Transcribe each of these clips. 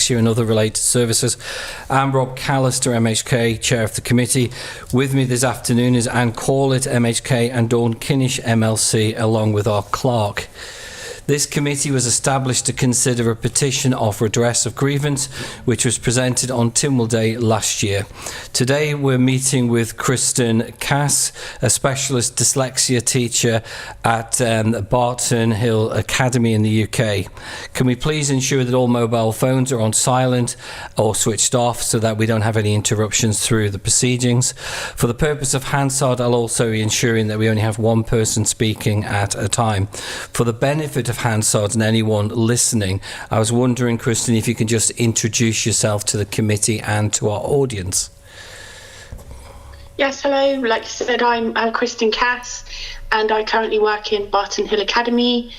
Dyslexia and other related services. I'm Rob Callister, MHK, Chair of the committee. With me this afternoon is Anne Corlett, MHK, and Dawn Kinnish, MLC, along with our clerk. This committee was established to consider a petition of redress of grievance, which was presented on Tynwald Day last year. Today we're meeting with Kristen Kass, a specialist dyslexia teacher at Barton Hill Academy in the UK. Can we please ensure that all mobile phones are on silent or switched off so that we don't have any interruptions through the proceedings? For the purpose of Hansard, I'll also be ensuring that we only have one person speaking at a time. For the benefit of Hansard and anyone listening, I was wondering, Kristen, if you can just introduce yourself to the committee and to our audience. Yes, hello. Like you said, I'm Kristen Kass, and I currently work in Barton Hill Academy,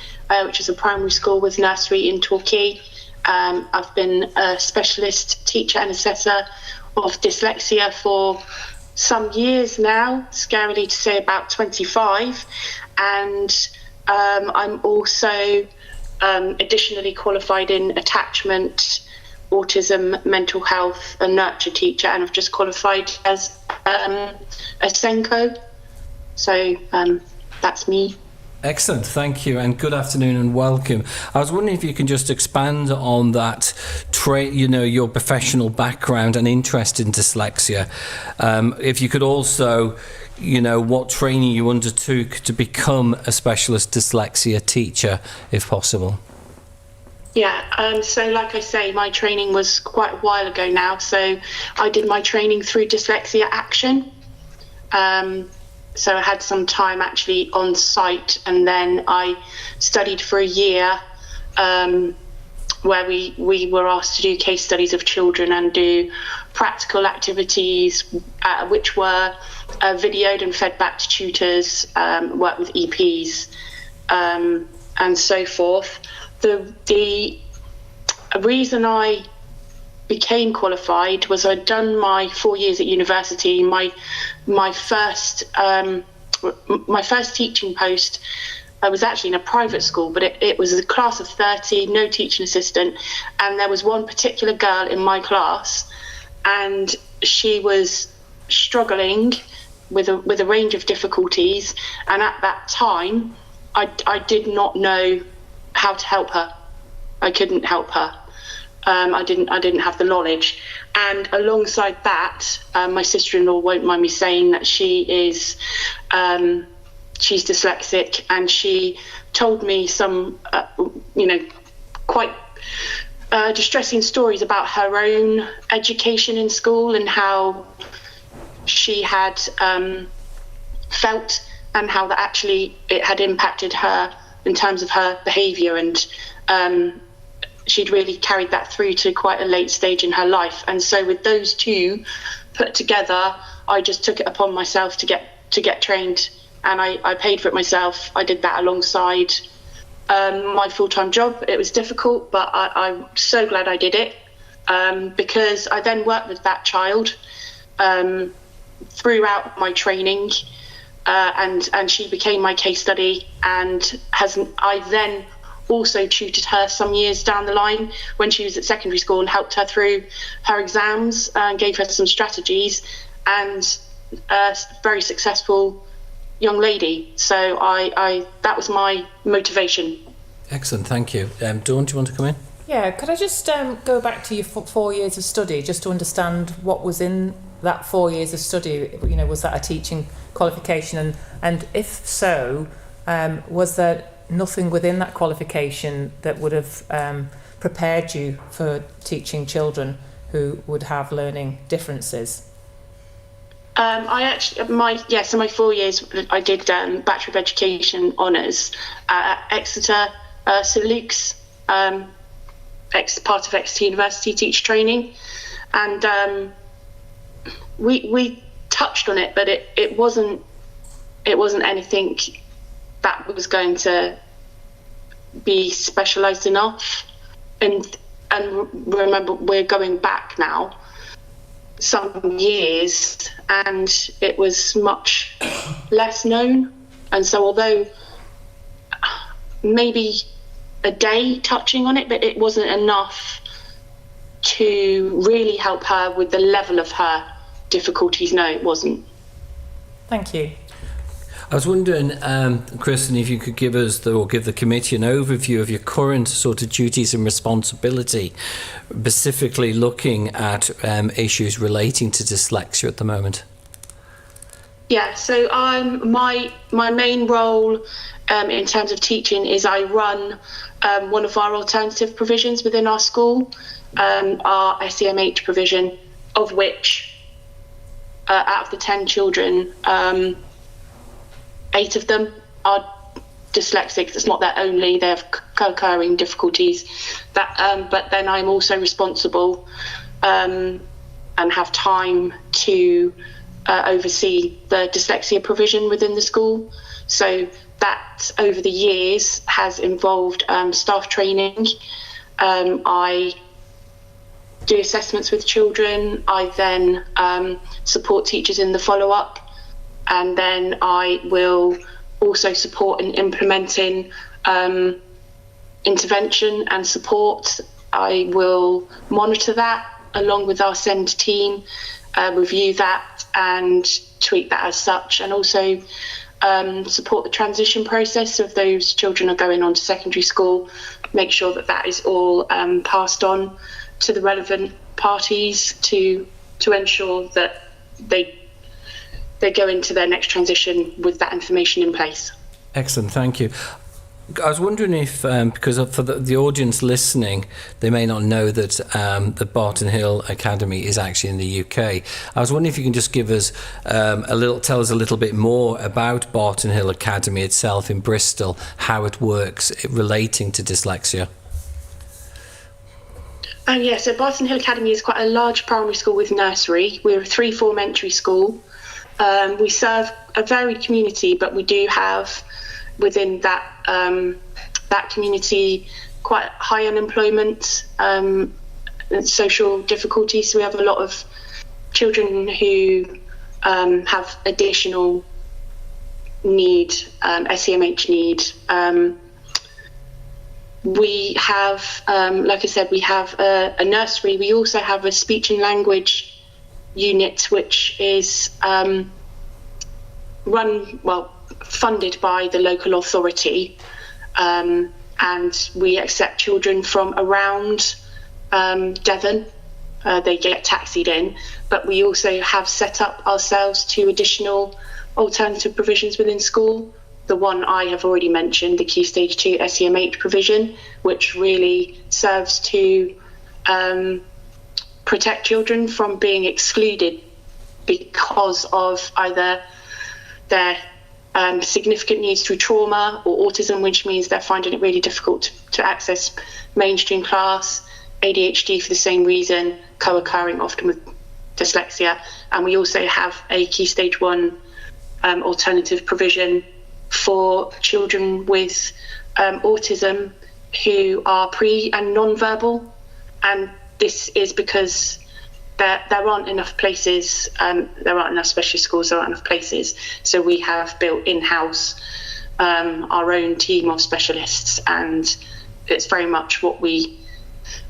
which is a primary school with nursery in Torquay. I've been a specialist teacher and assessor of dyslexia for some years now, scarily to say about 25, and I'm also additionally qualified in attachment, autism, mental health and nurture teacher, and I've just qualified as a Senko. So that's me. Excellent, thank you, and good afternoon and welcome. I was wondering if you can just expand on that, your professional background and interest in dyslexia. If you could also, what training you undertook to become a specialist dyslexia teacher, if possible. Yeah, so like I say, my training was quite a while ago now. So I did my training through Dyslexia Action. So I had some time actually on site, and then I studied for a year where we were asked to do case studies of children and do practical activities which were videoed and fed back to tutors, work with EPs and so forth. The reason I became qualified was I'd done my 4 years at university. My first teaching post, I was actually in a private school, but it was a class of 30, no teaching assistant, and there was one particular girl in my class, and she was struggling with a range of difficulties, and at that time I did not know how to help her. I couldn't help her. I didn't have the knowledge. And alongside that, my sister-in-law won't mind me saying that she's dyslexic, and she told me some quite distressing stories about her own education in school and how she had felt, and how that actually it had impacted her in terms of her behaviour, and she'd really carried that through to quite a late stage in her life. And so with those two put together, I just took it upon myself to get trained, and I paid for it myself. I did that alongside my full-time job. It was difficult, but I'm so glad I did it, because I then worked with that child throughout my training, and she became my case study, and I then also tutored her some years down the line when she was at secondary school, and helped her through her exams and gave her some strategies, and a very successful young lady. So that was my motivation. Excellent, thank you. Dawn, do you want to come in? Yeah, could I just go back to your 4 years of study, just to understand what was in that 4 years of study? Was that a teaching qualification, and if so, was there nothing within that qualification that would have prepared you for teaching children who would have learning differences? So my 4 years, I did Bachelor of Education Honours at Exeter, St Luke's, part of Exeter University teacher training, and we touched on it, but it wasn't anything that was going to be specialised enough. And remember, we're going back now some years, and it was much less known. And so although maybe a day touching on it, but it wasn't enough to really help her with the level of her difficulties. No, it wasn't. Thank you. I was wondering, Kristen, if you could give us or give the committee an overview of your current sort of duties and responsibility, specifically looking at issues relating to dyslexia at the moment. Yeah, so my main role in terms of teaching is I run one of our alternative provisions within our school, our SEMH provision, of which out of the 10 children, 8 of them are dyslexic. It's not their only; they have co-occurring difficulties. But then I'm also responsible and have time to oversee the dyslexia provision within the school. So that over the years has involved staff training. I do assessments with children. I then support teachers in the follow-up, and then I will also support in implementing intervention and support. I will monitor that along with our SEND team, review that and tweak that as such, and also support the transition process of those children are going on to secondary school, make sure that that is all passed on to the relevant parties to ensure that they go into their next transition with that information in place. Excellent, thank you. I was wondering if, because for the audience listening, they may not know that the Barton Hill Academy is actually in the UK. I was wondering if you can just give us tell us a little bit more about Barton Hill Academy itself in Bristol, how it works relating to dyslexia. Yeah, so Barton Hill Academy is quite a large primary school with nursery. We're a 3-form entry school. We serve a varied community, but we do have within that community quite high unemployment and social difficulties. So we have a lot of children who have additional need, SEMH need. We have, like I said, we have a nursery. We also have a speech and language unit, which is funded by the local authority, and we accept children from around Devon. They get taxied in, but we also have set up ourselves 2 additional alternative provisions within school. The one I have already mentioned, the Key Stage 2 SEMH provision, which really serves to protect children from being excluded because of either their significant needs through trauma or autism, which means they're finding it really difficult to access mainstream class, ADHD for the same reason, co-occurring often with dyslexia. And we also have a Key Stage 1 alternative provision for children with autism who are pre and non-verbal, and this is because there aren't enough places, there aren't enough specialist schools, there aren't enough places, so we have built in-house our own team of specialists, and it's very much what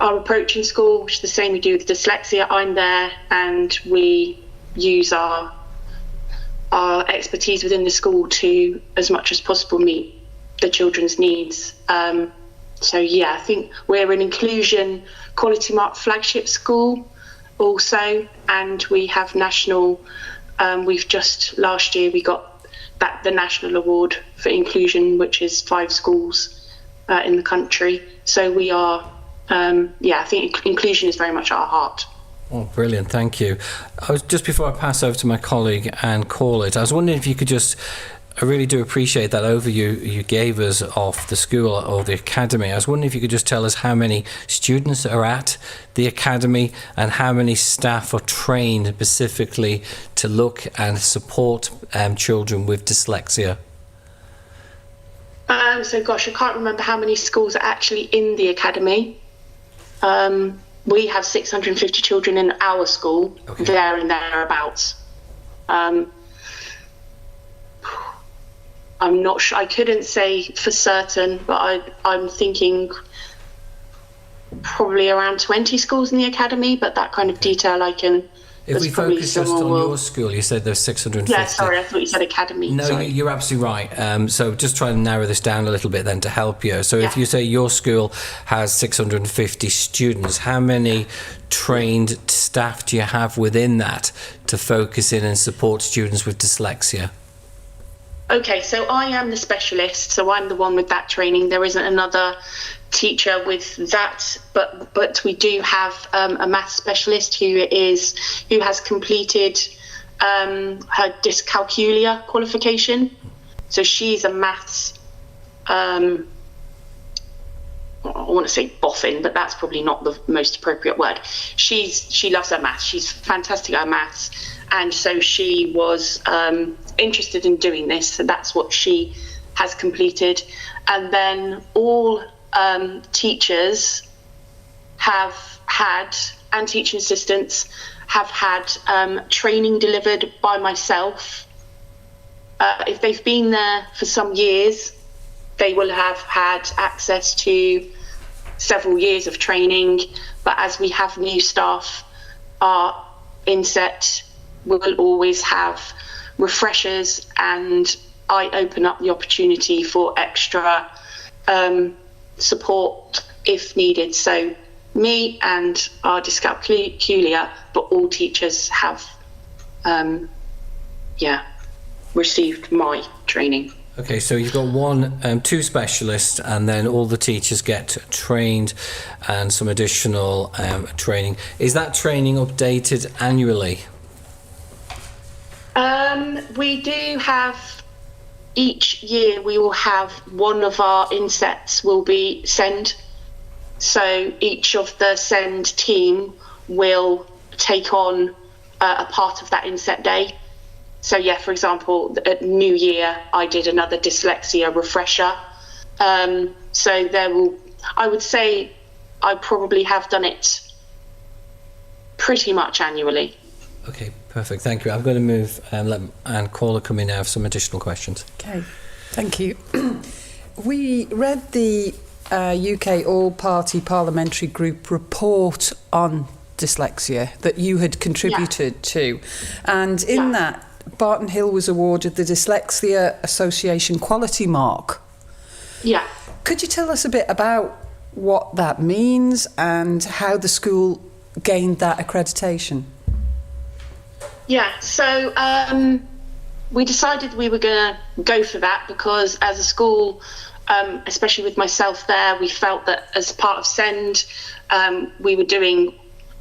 our approach in school, which is the same we do with dyslexia. I'm there and we use our expertise within the school to, as much as possible, meet the children's needs. So yeah, I think we're an inclusion quality mark flagship school also, and we have national, we've just last year we got the national award for inclusion, which is 5 schools in the country. So we are, I think inclusion is very much at our heart. Oh, brilliant, thank you. Just before I pass over to my colleague and call it, I was wondering if you could I really do appreciate that overview you gave us of the school or the academy. I was wondering if you could just tell us how many students are at the academy and how many staff are trained specifically to look and support children with dyslexia. So gosh, I can't remember how many schools are actually in the academy. We have 650 children in our school, okay, there and thereabouts. I'm not sure, I couldn't say for certain, but I'm thinking probably around 20 schools in the academy, but that kind of detail I can. If we focus just on your school, you said there's 650. Yeah, sorry, I thought you said academy. No, you're absolutely right. So just try and narrow this down a little bit then to help you. So if you say your school has 650 students, how many trained staff do you have within that to focus in and support students with dyslexia? Okay, so I am the specialist, so I'm the one with that training. There isn't another teacher with that, but we do have a maths specialist who has completed her Dyscalculia qualification. So she's a maths, I want to say boffin, but that's probably not the most appropriate word. She loves her maths. She's fantastic at maths, and so she was interested in doing this. So that's what she has completed, and then all teachers have had, and teaching assistants have had training delivered by myself. If they've been there for some years, they will have had access to several years of training, but as we have new staff, our inset will always have refreshers, and I open up the opportunity for extra support if needed. So me and our Dyscalculia, but all teachers have received my training. Okay, so you've got two specialists, and then all the teachers get trained and some additional training. Is that training updated annually? We do have, each year we will have one of our insets will be SEND. So each of the SEND team will take on a part of that inset day. So yeah, for example, at New Year, I did another dyslexia refresher. So there will, I would say I probably have done it pretty much annually. Okay, perfect. Thank you. I'm going to move and let Anne Caller come in now for some additional questions. Okay, thank you. We read the UK All-Party Parliamentary Group report on dyslexia that you had contributed to. And in that, Barton Hill was awarded the Dyslexia Association Quality Mark. Yeah. Could you tell us a bit about what that means and how the school gained that accreditation? Yeah, so we decided we were going to go for that because as a school, especially with myself there, we felt that as part of SEND, we were doing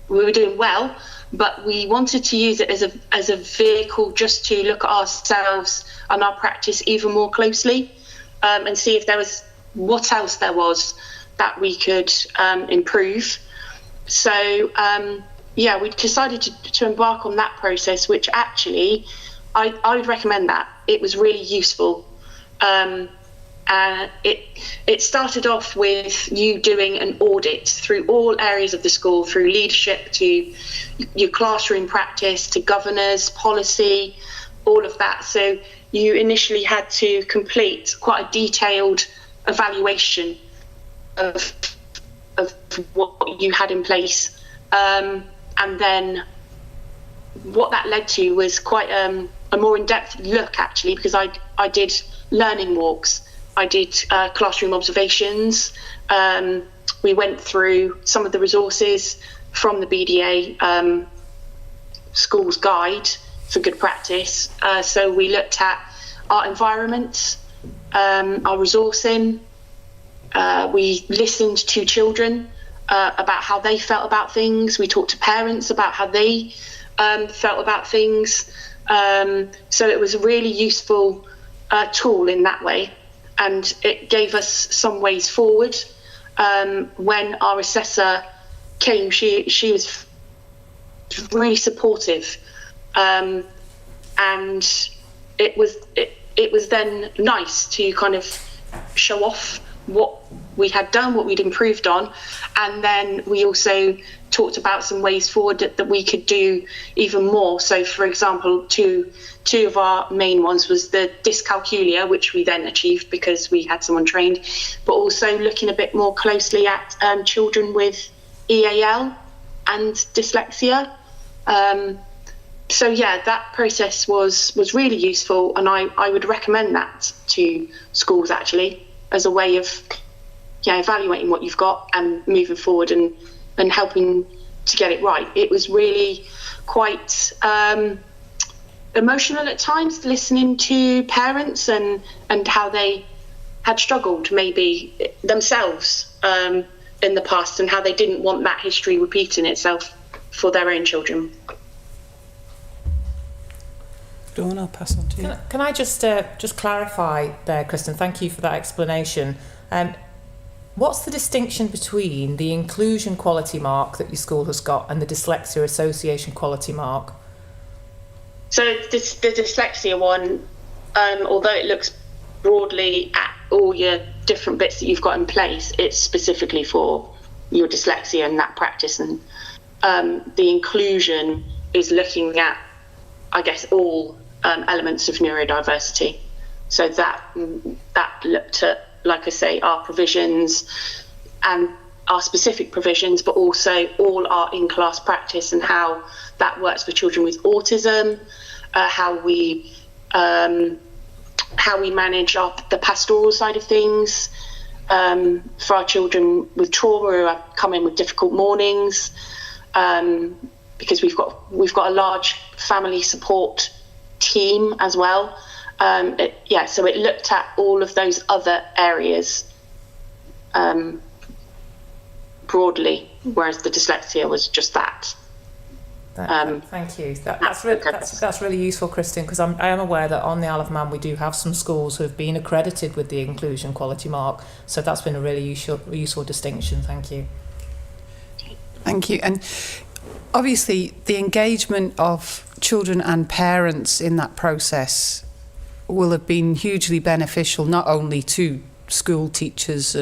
well, but we wanted to use it as a vehicle just to look at ourselves and our practice even more closely, and see if there was what else there was that we could improve. So we decided to embark on that process, which actually I would recommend that. It was really useful. It started off with you doing an audit through all areas of the school, through leadership to your classroom practice to governors, policy, all of that. So you initially had to complete quite a detailed evaluation of what you had in place. And then what that led to was quite a more in-depth look, actually, because I did learning walks. I did classroom observations. We went through some of the resources from the BDA School's Guide for Good Practice. So we looked at our environment, our resourcing. We listened to children about how they felt about things. We talked to parents about how they felt about things. So it was a really useful tool in that way. And it gave us some ways forward. When our assessor came, she was really supportive, and it was then nice to kind of show off what we had done, what we'd improved on, and then we also talked about some ways forward that we could do even more. So, for example, two of our main ones was the Dyscalculia, which we then achieved because we had someone trained, but also looking a bit more closely at children with EAL and dyslexia. So yeah, that process was really useful, and I would recommend that to schools actually as a way of evaluating what you've got and moving forward and helping to get it right. It was really quite emotional at times, listening to parents and how they had struggled maybe themselves in the past, and how they didn't want that history repeating itself for their own children. Dawn, I'll pass on to you. Can I just clarify there, Kristen? Thank you for that explanation. What's the distinction between the inclusion quality mark that your school has got and the Dyslexia Association quality mark? So the dyslexia one, although it looks broadly at all your different bits that you've got in place, it's specifically for your dyslexia and that practice. And the inclusion is looking at, I guess, all elements of neurodiversity. So that looked at, like I say, our provisions and our specific provisions, but also all our in-class practice and how that works for children with autism, how we manage the pastoral side of things for our children with trauma who have come in with difficult mornings, because we've got a large family support team as well. So it looked at all of those other areas broadly, whereas the dyslexia was just that. Thank you. That's really useful, Kristen, because I am aware that on the Isle of Man we do have some schools who have been accredited with the inclusion quality mark. So that's been a really useful distinction. Thank you. Thank you. And obviously, the engagement of children and parents in that process will have been hugely beneficial, not only to school teachers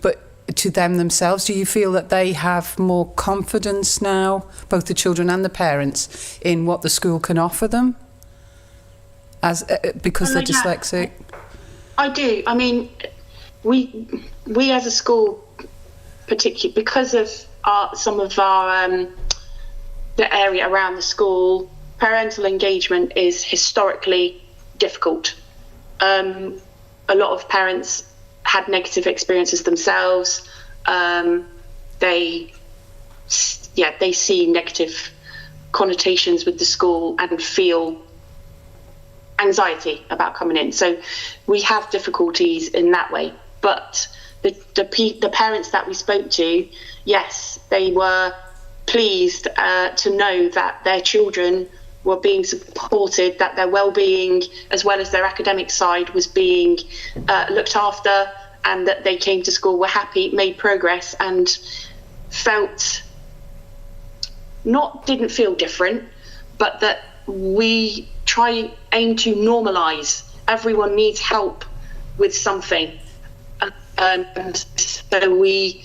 but to them themselves. Do you feel that they have more confidence now, both the children and the parents, in what the school can offer them because they're dyslexic? I do. I mean, we as a school, particularly because of some of our the area around the school, parental engagement is historically difficult. A lot of parents had negative experiences themselves. They see negative connotations with the school and feel anxiety about coming in. So we have difficulties in that way. But the parents that we spoke to, yes, they were pleased to know that their children were being supported, that their well-being as well as their academic side was being looked after, and that they came to school, were happy, made progress, and didn't feel different, but that we aim to normalise. Everyone needs help with something, and so we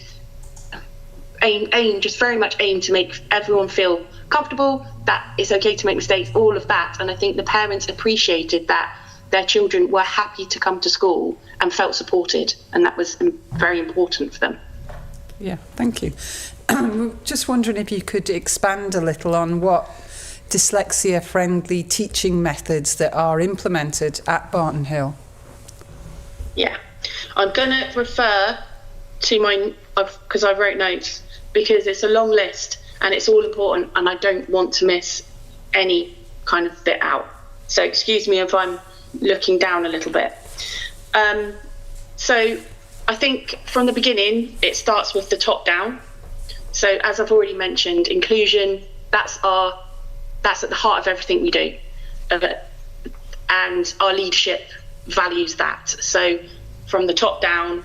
very much aim to make everyone feel comfortable, that it's okay to make mistakes, all of that. And I think the parents appreciated that their children were happy to come to school and felt supported, and that was very important for them. Yeah, thank you. Just wondering if you could expand a little on what dyslexia-friendly teaching methods that are implemented at Barton Hill. Yeah, I'm going to refer to because I wrote notes, because it's a long list and it's all important, and I don't want to miss any kind of bit out. So excuse me if I'm looking down a little bit. So I think from the beginning, it starts with the top down. So as I've already mentioned, inclusion, that's at the heart of everything we do. And our leadership values that. So from the top down,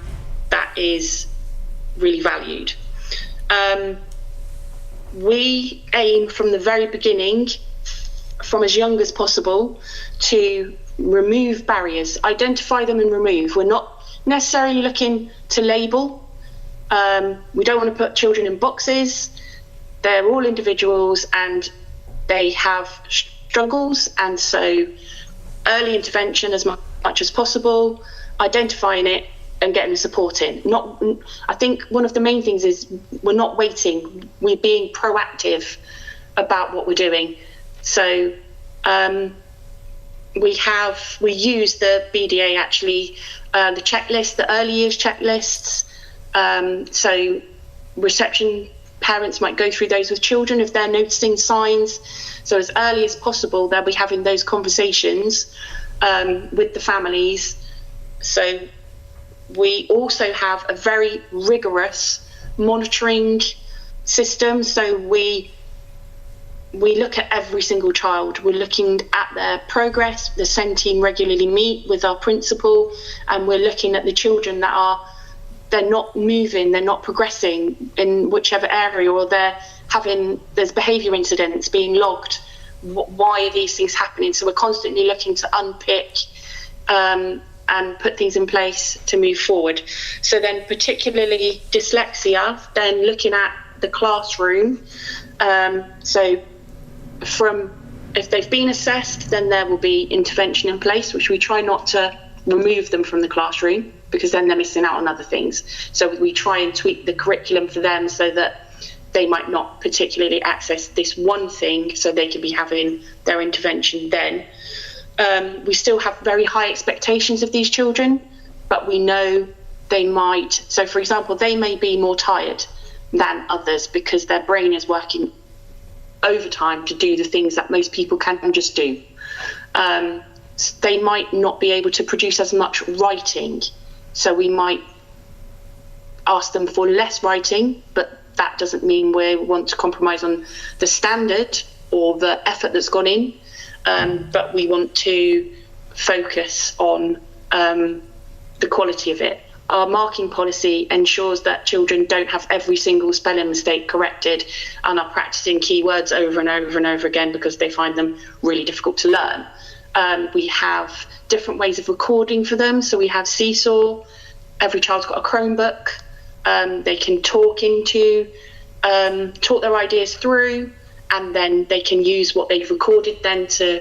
that is really valued. We aim from the very beginning, from as young as possible, to remove barriers, identify them and remove. We're not necessarily looking to label. We don't want to put children in boxes. they're all individuals and they have struggles, and so early intervention as much as possible, identifying it and getting the support in. I think one of the main things is we're not waiting, we're being proactive about what we're doing. So we use the BDA actually, the checklist, the early years checklists. So reception parents might go through those with children if they're noticing signs. So as early as possible, they'll be having those conversations with the families. So we also have a very rigorous monitoring system. So we look at every single child. We're looking at their progress. The SEND team regularly meet with our principal, and we're looking at the children that they're not moving, they're not progressing in whichever area, or there's behaviour incidents being logged. Why are these things happening? So we're constantly looking to unpick and put things in place to move forward. So then particularly dyslexia, then looking at the classroom. So if they've been assessed, then there will be intervention in place, which we try not to remove them from the classroom, because then they're missing out on other things. So we try and tweak the curriculum for them so that they might not particularly access this one thing, so they could be having their intervention then. We still have very high expectations of these children, but we know they might. So for example, they may be more tired than others because their brain is working overtime to do the things that most people can just do. They might not be able to produce as much writing. So we might ask them for less writing, but that doesn't mean we want to compromise on the standard or the effort that's gone in. But we want to focus on the quality of it. Our marking policy ensures that children don't have every single spelling mistake corrected and are practicing keywords over and over and over again because they find them really difficult to learn. We have different ways of recording for them. So we have Seesaw. Every child's got a Chromebook. They can talk their ideas through, and then they can use what they've recorded then to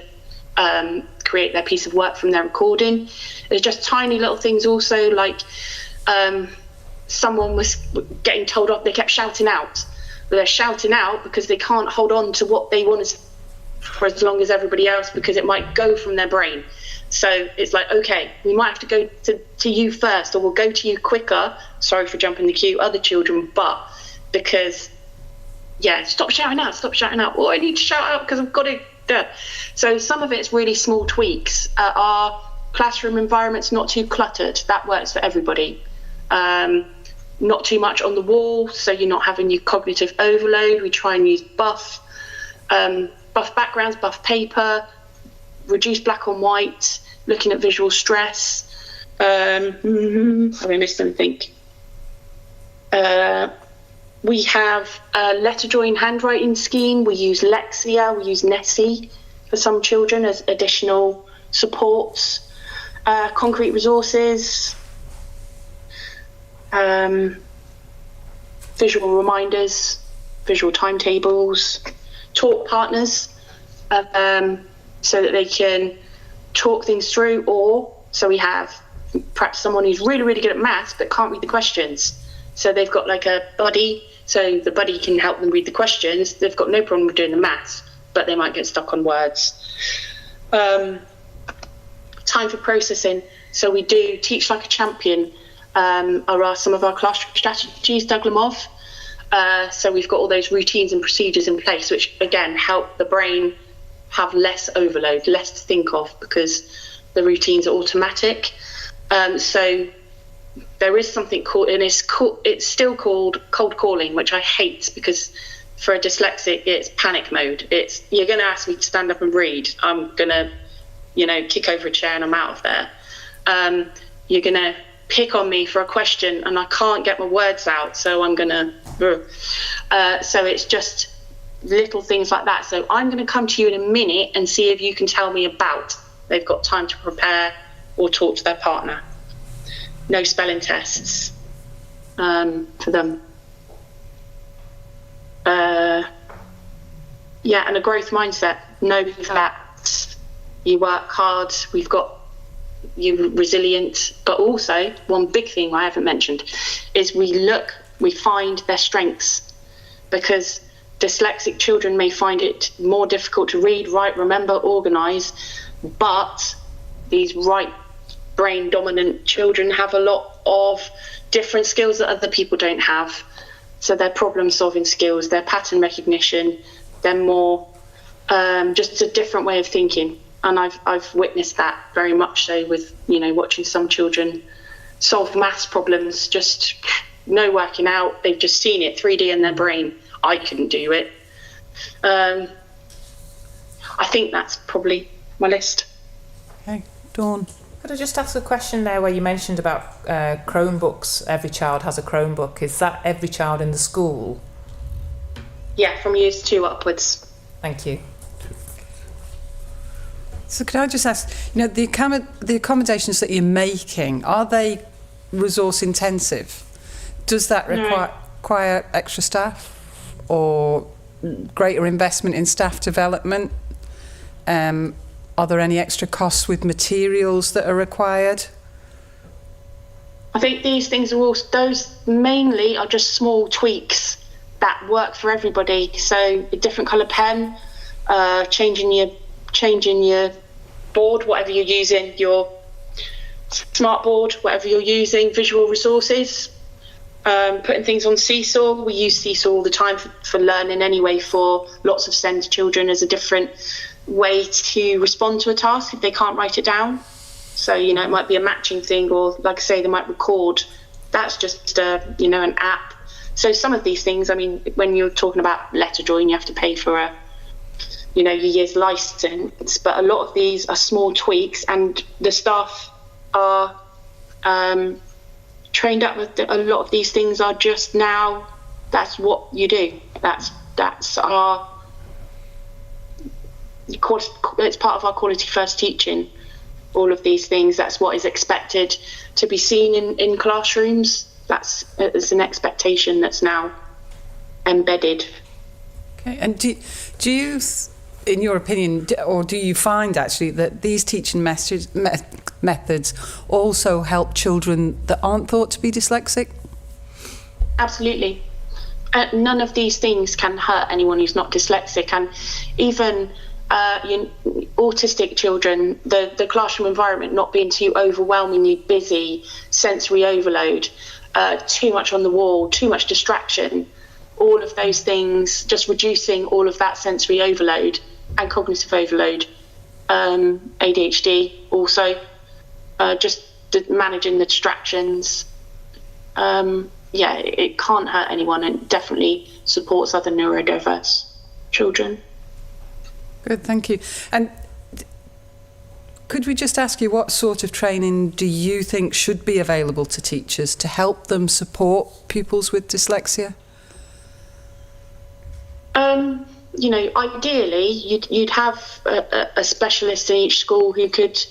create their piece of work from their recording. There's just tiny little things also, like someone was getting told off, they kept shouting out. But they're shouting out because they can't hold on to what they want for as long as everybody else, because it might go from their brain. So it's like, okay, we might have to go to you first, or we'll go to you quicker. Sorry for jumping the queue, other children, but because, stop shouting out. Oh, I need to shout out because I've got to. So some of it's really small tweaks. Our classroom environment's not too cluttered. That works for everybody. Not too much on the wall, so you're not having your cognitive overload. We try and use buff backgrounds, buff paper, reduce black on white, looking at visual stress. Have I missed anything? We have a letter drawing handwriting scheme. We use Lexia, we use Nessie for some children as additional supports. Concrete resources, visual reminders, visual timetables, talk partners, so that they can talk things through. Or so we have perhaps someone who's really, really good at maths but can't read the questions. So they've got like a buddy, so the buddy can help them read the questions. They've got no problem with doing the maths, but they might get stuck on words. Time for processing. So we do Teach Like a Champion, are some of our classroom strategies, dug them off. So we've got all those routines and procedures in place, which again help the brain have less overload, less to think of, because the routines are automatic. So there is something called, and it's still called cold calling, which I hate, because for a dyslexic, it's panic mode. It's, you're going to ask me to stand up and read. I'm going to, kick over a chair and I'm out of there. You're going to pick on me for a question and I can't get my words out, so I'm going to... so it's just little things like that. So I'm going to come to you in a minute and see if you can tell me about. They've got time to prepare or talk to their partner. No spelling tests for them. and a growth mindset. Know that you work hard, you're resilient, but also one big thing I haven't mentioned is we find their strengths, because dyslexic children may find it more difficult to read, write, remember, organise, but these right brain dominant children have a lot of different skills that other people don't have. So their problem solving skills, their pattern recognition, they're more just a different way of thinking. And I've witnessed that very much so with, watching some children solve maths problems, just no working out. They've just seen it 3D in their brain. I couldn't do it. I think that's probably my list. Okay, Dawn. Could I just ask a question there where you mentioned about Chromebooks? Every child has a Chromebook. Is that every child in the school? Yeah, from years 2 upwards. Thank you. So could I just ask, the accommodations that you're making, are they resource intensive? Does that require extra staff or greater investment in staff development? Are there any extra costs with materials that are required? I think these things those mainly are just small tweaks that work for everybody. So a different colour pen, changing your board, whatever you're using, your smart board, whatever you're using, visual resources, putting things on Seesaw. We use Seesaw all the time for learning anyway, for lots of SEND children as a different way to respond to a task if they can't write it down. So, it might be a matching thing, or like I say, they might record. That's just, an app. So some of these things, when you're talking about letter drawing, you have to pay for your year's license, but a lot of these are small tweaks, and the staff are trained up with a lot of these things are just now, that's what you do. That's our, it's part of our quality first teaching, all of these things. That's what is expected to be seen in classrooms. It's an expectation that's now embedded. Okay, and do you, in your opinion, or do you find actually that these teaching methods also help children that aren't thought to be dyslexic? Absolutely. None of these things can hurt anyone who's not dyslexic, and even autistic children, the classroom environment not being too overwhelmingly busy, sensory overload, too much on the wall, too much distraction, all of those things, just reducing all of that sensory overload and cognitive overload, ADHD also, just managing the distractions. It can't hurt anyone, and definitely supports other neurodiverse children. Good, thank you. And could we just ask you, what sort of training do you think should be available to teachers to help them support pupils with dyslexia? Ideally, you'd have a specialist in each school who could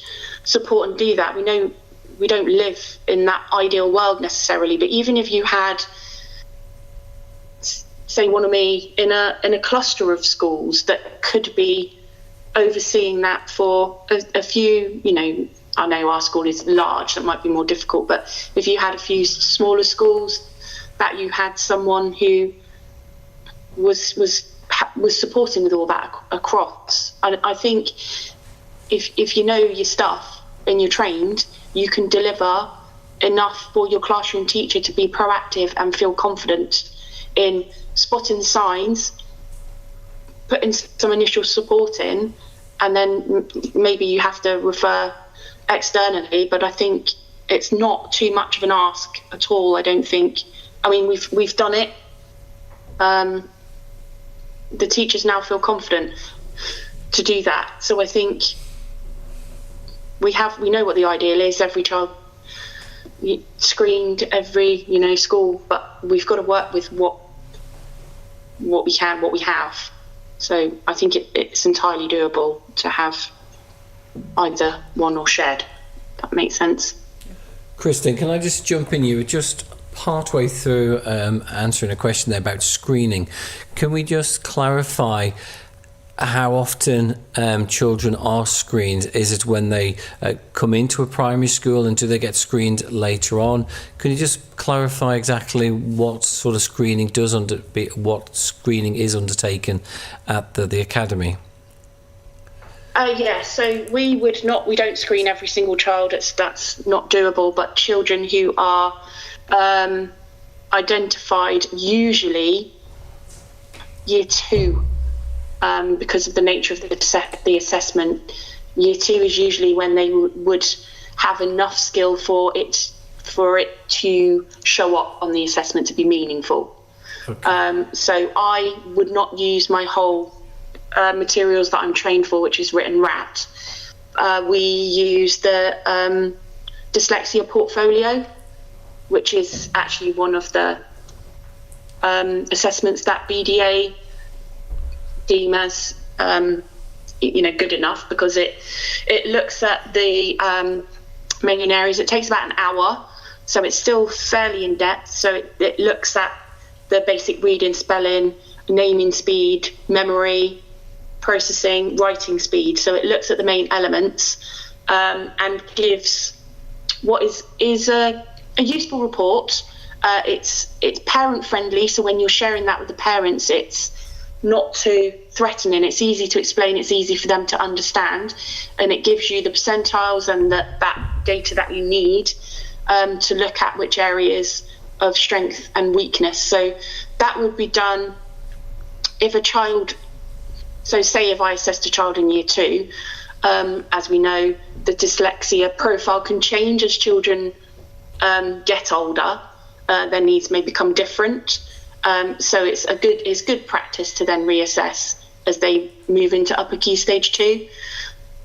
support and do that. We know we don't live in that ideal world necessarily, but even if you had, say, one of me in a cluster of schools that could be overseeing that for a few, I know our school is large, that might be more difficult, but if you had a few smaller schools, that you had someone who was supporting with all that across. I think if you know your stuff and you're trained, you can deliver enough for your classroom teacher to be proactive and feel confident in spotting signs, putting some initial support in, and then maybe you have to refer externally. But I think it's not too much of an ask at all. I don't think. We've done it. The teachers now feel confident to do that. So I think we know what the ideal is. Every child screened, every school, but we've got to work with what we can, what we have. So I think it's entirely doable to have either one or shared. That makes sense. Kristen, can I just jump in? You were just partway through answering a question there about screening. Can we just clarify how often children are screened? Is it when they come into a primary school, and do they get screened later on? Can you just clarify exactly what sort of screening what screening is undertaken at the academy? So we don't screen every single child. That's not doable. But children who are identified, usually year 2. Because of the nature of the assessment, year 2 is usually when they would have enough skill for it to show up on the assessment to be meaningful. Okay. So I would not use my whole materials that I'm trained for, which is written RAT. We use the Dyslexia portfolio, which is actually one of the assessments that BDA deem as good enough, because it looks at the main areas. It takes about an hour, so it's still fairly in depth. So it looks at the basic reading, spelling, naming speed, memory, processing, writing speed. So it looks at the main elements and gives what is a useful report. It's parent friendly, so when you're sharing that with the parents, it's not too threatening. It's easy to explain, it's easy for them to understand, and it gives you the percentiles and that data that you need to look at which areas of strength and weakness. So that would be done if a child, so say if I assessed a child in year 2, as we know, the dyslexia profile can change as children get older. Their needs may become different. So it's good practice to then reassess as they move into upper key stage 2.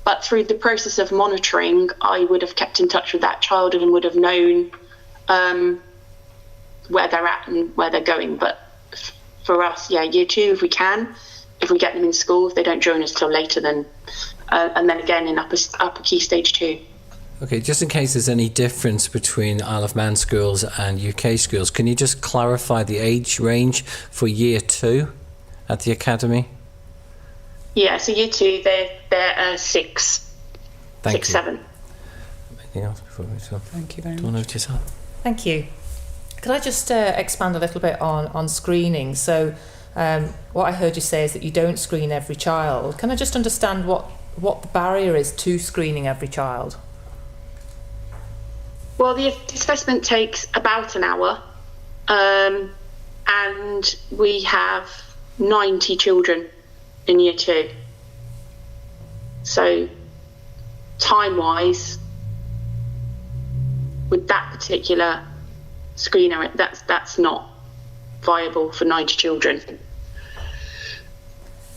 But through the process of monitoring, I would have kept in touch with that child and would have known where they're at and where they're going. But for us, year 2, if we get them in school, if they don't join us till later, then and then again in upper key stage 2. Okay, just in case there's any difference between Isle of Man schools and UK schools, can you just clarify the age range for year 2 at the academy? Yeah, so year 2, they're 6, Thank you. 7. Anything else before we start? Thank you very Do you want much. to notice that? Thank you. Could I just expand a little bit on screening? So what I heard you say is that you don't screen every child. Can I just understand what the barrier is to screening every child? Well, the assessment takes about an hour, and we have 90 children in year 2. So time-wise, with that particular screener, that's not viable for 90 children.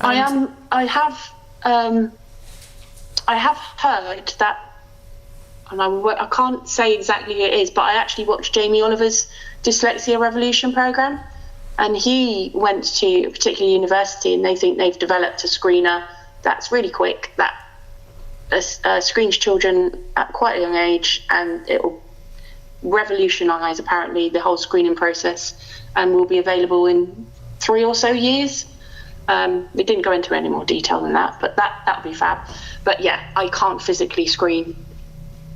I have heard that, and I can't say exactly who it is, but I actually watched Jamie Oliver's Dyslexia Revolution programme, and he went to a particular university, and they think they've developed a screener that's really quick, that screens children at quite a young age, and it will revolutionise apparently the whole screening process, and will be available in 3 or so years. It didn't go into any more detail than that, but that would be fab. But yeah, I can't physically screen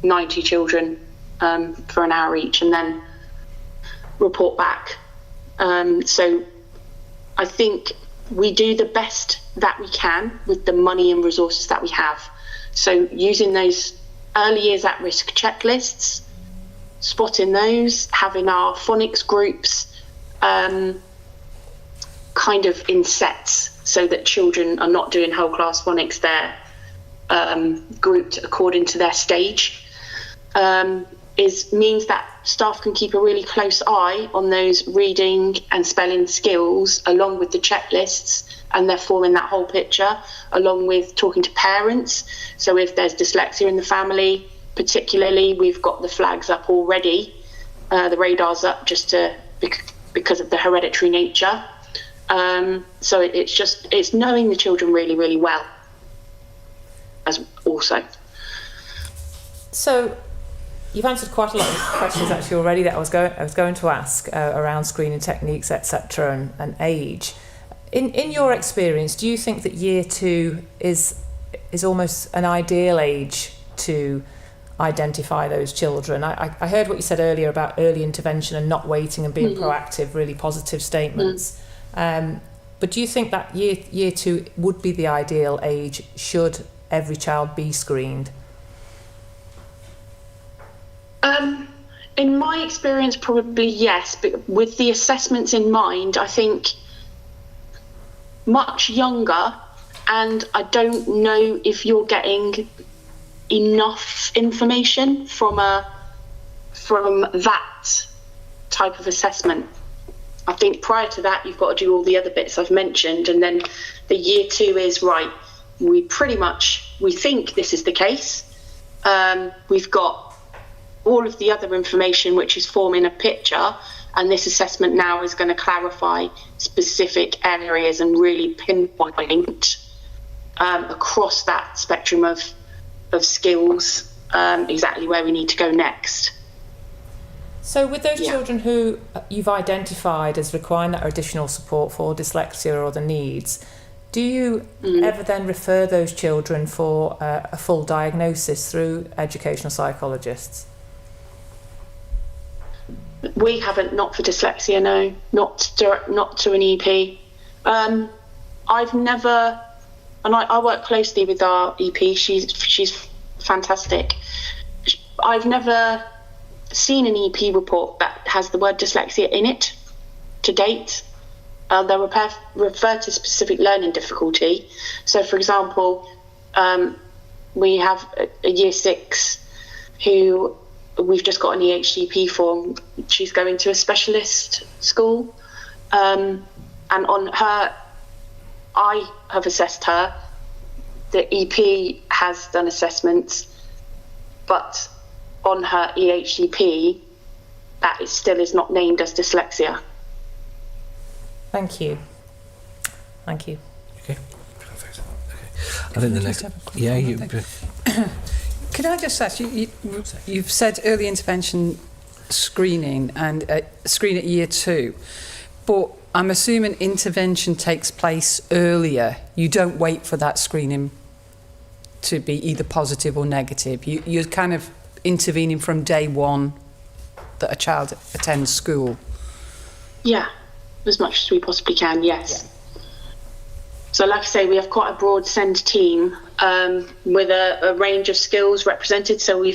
90 children for an hour each and then report back. So I think we do the best that we can with the money and resources that we have. So using those early years at risk checklists, spotting those, having our phonics groups kind of in sets so that children are not doing whole class phonics, they're grouped according to their stage. Means that staff can keep a really close eye on those reading and spelling skills along with the checklists, and they're forming that whole picture along with talking to parents. So if there's dyslexia in the family particularly, we've got the flags up already, the radar's up because of the hereditary nature. So it's knowing the children really, really well as also. So You've answered quite a lot of questions actually already that I was going to ask around screening techniques, etc., and age. In your experience, do you think that year 2 is almost an ideal age to identify those children? I heard what you said earlier about early intervention and not waiting and being proactive, really positive statements. But do you think that year 2 would be the ideal age should every child be screened? In my experience, probably yes, but with the assessments in mind, I think much younger, and I don't know if you're getting enough information from that type of assessment. I think prior to that, you've got to do all the other bits I've mentioned, and then the year 2 is right. We think this is the case. We've got all of the other information which is forming a picture, and this assessment now is going to clarify specific areas and really pinpoint across that spectrum of skills exactly where we need to go next. So with those children who you've identified as requiring that additional support for dyslexia or other needs, do you ever then refer those children for a full diagnosis through educational psychologists? We haven't, not for dyslexia, no, not to an EP. I've never, and I work closely with our EP. She's fantastic. I've never seen an EP report that has the word dyslexia in it to date. They refer to specific learning difficulty. So, for example, we have a year 6 who we've just got an EHCP form. She's going to a specialist school, and on her, I have assessed her. The EP has done assessments, but on her EHCP, that still is not named as dyslexia. Thank you. Okay, perfect. Okay. I think the next... Yeah, you... Could I just ask, you've said early intervention screening and screen at year 2, but I'm assuming intervention takes place earlier. You don't wait for that screening to be either positive or negative. You're kind of intervening from day 1 that a child attends school. Yeah, as much as we possibly can, yes. Yeah. So like I say, we have quite a broad SEND team with a range of skills represented. So we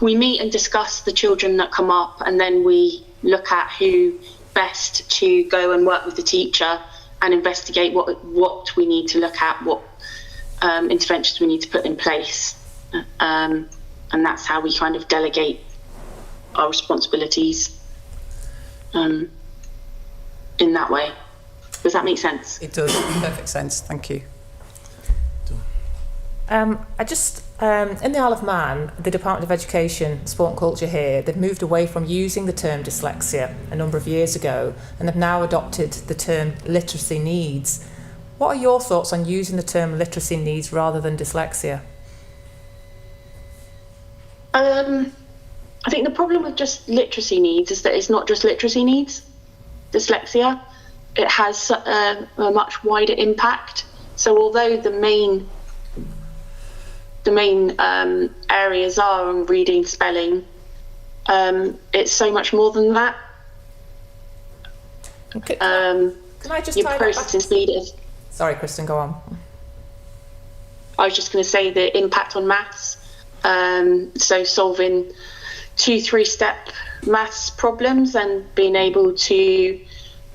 meet and discuss the children that come up, and then we look at who best to go and work with the teacher and investigate what we need to look at, what interventions we need to put in place. And that's how we kind of delegate our responsibilities in that way. Does that make sense? It does. Perfect sense. Thank you. In the Isle of Man, the Department of Education, Sport and Culture here, they've moved away from using the term dyslexia a number of years ago, and they've now adopted the term literacy needs. What are your thoughts on using the term literacy needs rather than dyslexia? I think the problem with just literacy needs is that it's not just literacy needs. Dyslexia, it has a much wider impact. So although the main areas are on reading, spelling, it's so much more than that. Okay. Can I just your processing speed is... Sorry, Kristen, go on. I was just going to say the impact on maths. So solving 2-3 step maths problems and being able to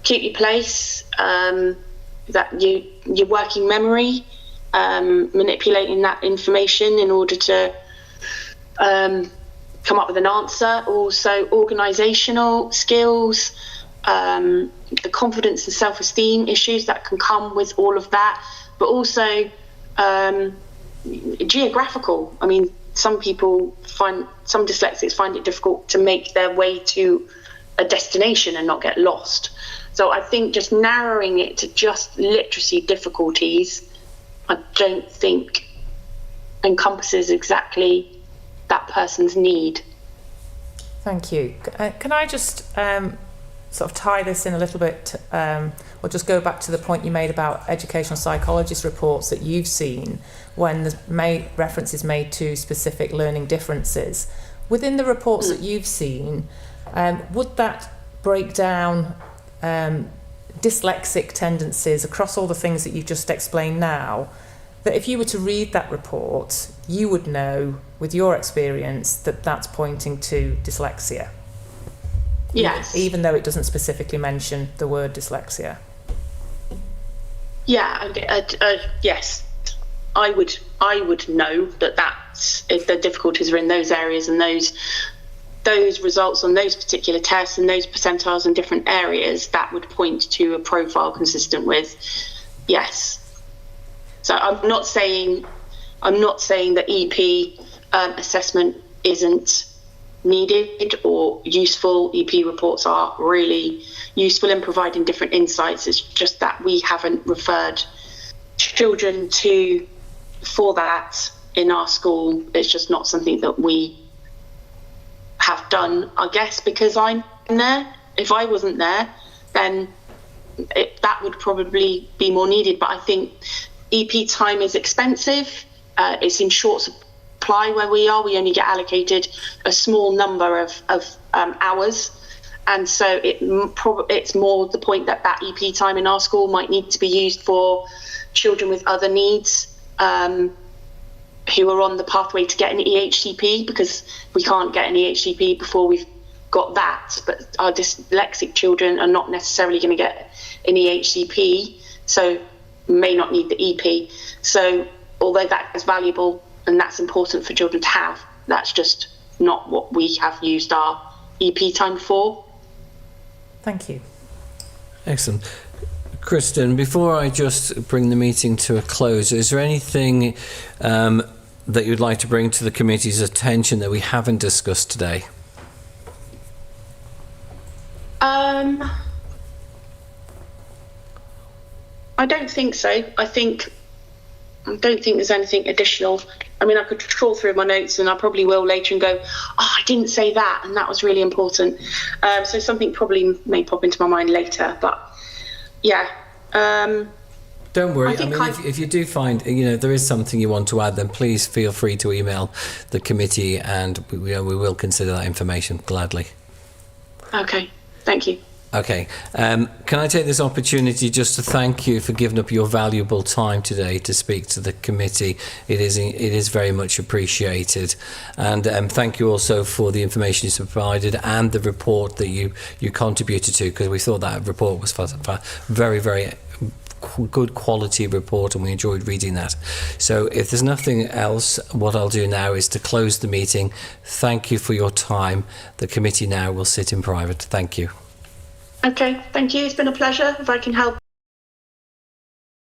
keep your place, that your working memory, manipulating that information in order to come up with an answer. Also organisational skills, the confidence and self-esteem issues that can come with all of that, but also geographical. I mean, some dyslexics find it difficult to make their way to a destination and not get lost. So I think just narrowing it to just literacy difficulties, I don't think encompasses exactly that person's need. Thank you. Can I just sort of tie this in a little bit, or just go back to the point you made about educational psychologist reports that you've seen when there's reference is made to specific learning differences. Within the reports that you've seen, would that break down dyslexic tendencies across all the things that you've just explained now? That if you were to read that report, you would know, with your experience, that that's pointing to dyslexia. Yes. Even though it doesn't specifically mention the word dyslexia. Yeah. Yes. I would know that that's, if the difficulties are in those areas and those results on those particular tests and those percentiles in different areas, that would point to a profile consistent with yes. So I'm not saying that EP assessment isn't needed or useful. EP reports are really useful in providing different insights. It's just that we haven't referred children for that in our school. It's just not something that we have done, I guess, because I'm there. If I wasn't there, then that would probably be more needed. But I think EP time is expensive. It's in short supply where we are. We only get allocated a small number of hours. And so it's more the point that EP time in our school might need to be used for children with other needs who are on the pathway to get an EHCP, because we can't get an EHCP before we've got that. But our dyslexic children are not necessarily going to get an EHCP, so may not need the EP. So although that is valuable and that's important for children to have, that's just not what we have used our EP time for. Thank you. Excellent. Kristen, before I just bring the meeting to a close, is there anything that you'd like to bring to the committee's attention that we haven't discussed today? I don't think so. I don't think there's anything additional. I mean, I could trawl through my notes, and I probably will later and go, I didn't say that, and that was really important. So something probably may pop into my mind later, but yeah. Don't worry. If you do find, there is something you want to add, then please feel free to email the committee, and we will consider that information gladly. Okay. Thank you. Okay. Can I take this opportunity just to thank you for giving up your valuable time today to speak to the committee? It is very much appreciated. And thank you also for the information you provided and the report that you contributed to, because we thought that report was very, very good quality report, and we enjoyed reading that. So if there's nothing else, what I'll do now is to close the meeting. Thank you for your time. The committee now will sit in private. Thank you. Okay, thank you. It's been a pleasure. If I can help